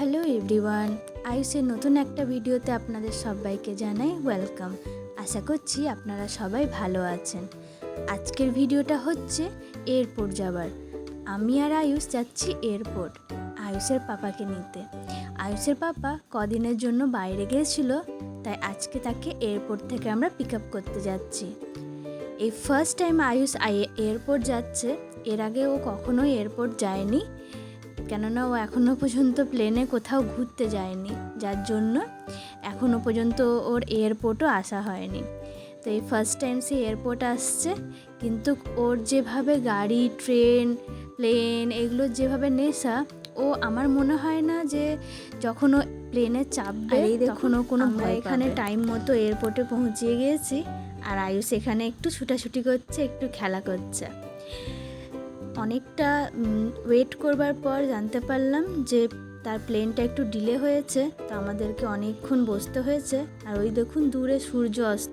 Hello everyone, আয়ুষের নতুন একটা ভিডিওতে আপনাদের সবাইকে জানাই ওয়েলকাম। আশা করছি আপনারা সবাই ভালো আছেন। আজকের ভিডিওটা হচ্ছে এয়ারপোর্ট যাবার। আমি আর আয়ুষ যাচ্ছি এয়ারপোর্ট আয়ুষের পাপাকে নিতে। আয়ুষের পাপা কদিনের জন্য বাইরে গিয়েছিল, তাই আজকে তাকে এয়ারপোর্ট থেকে আমরা পিক আপ করতে যাচ্ছি। এই ফার্স্ট টাইম আয়ুষ এয়ারপোর্ট যাচ্ছে। এর আগে ও কখনো এয়ারপোর্ট যায়নি, কেননা ও এখনও পর্যন্ত প্লেনে কোথাও ঘুরতে যায়নি, যার জন্য এখনও পর্যন্ত ওর এয়ারপোর্টও আসা হয়নি। তো এই ফার্স্ট টাইম সে এয়ারপোর্ট আসছে, কিন্তু ওর যেভাবে গাড়ি, ট্রেন, প্লেন এগুলোর যেভাবে নেশা, ও আমার মনে হয় না যে যখন ও প্লেনে চাপবে তখন ও কোনো ভয়। এখানে টাইম মতো এয়ারপোর্টে পৌঁছিয়ে গিয়েছি, আর আয়ুষ এখানে একটু ছুটাছুটি করছে, একটু খেলা করছে। অনেকটা ওয়েট করবার পর জানতে পারলাম যে তার প্লেনটা একটু ডিলে হয়েছে, তো আমাদেরকে অনেকক্ষণ বসতে হয়েছে। আর ওই দেখুন দূরে সূর্য অস্ত।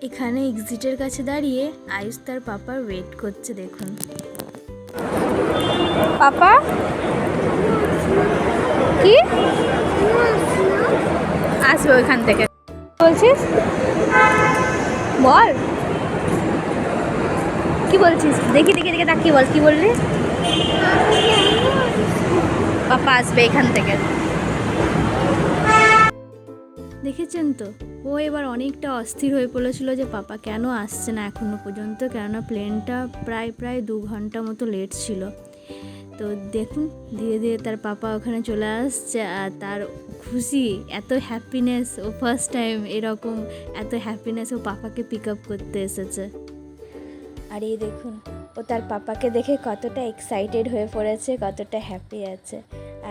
এখানে এক্সিটের কাছে দাঁড়িয়ে আয়ুষ তার পাপার ওয়েট করছে। দেখুন পাপা কি আসবে ওইখান থেকে বলছিস, বল কি বলছিস? দেখি দেখি দেখে তাকিয়ে বল, কি বললি? পাপা আসবে এখান থেকে। দেখেছেন তো, ও এবার অনেকটা অস্থির হয়ে পড়েছিল যে পাপা কেন আসছে না এখনও পর্যন্ত, কেননা প্লেনটা প্রায় 2 ঘন্টা মতো লেট ছিল। তো দেখুন ধীরে ধীরে তার পাপা ওখানে চলে আসছে, আর তার খুশি, এত হ্যাপিনেস, ও ফার্স্ট টাইম এরকম এত হ্যাপিনেস ও পাপাকে পিক আপ করতে এসেছে। আর এই দেখুন ও তার পাপাকে দেখে কতটা এক্সাইটেড হয়ে পড়েছে, কতটা হ্যাপি আছে।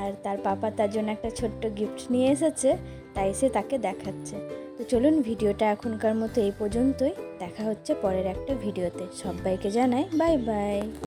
আর তার পাপা তার জন্য একটা ছোট্ট গিফট নিয়ে এসেছে, তাই সে তাকে দেখাচ্ছে। তো চলুন ভিডিওটা এখনকার মতো এই পর্যন্তই। দেখা হচ্ছে পরের একটা ভিডিওতে। সবাইকে জানাই বাই বাই।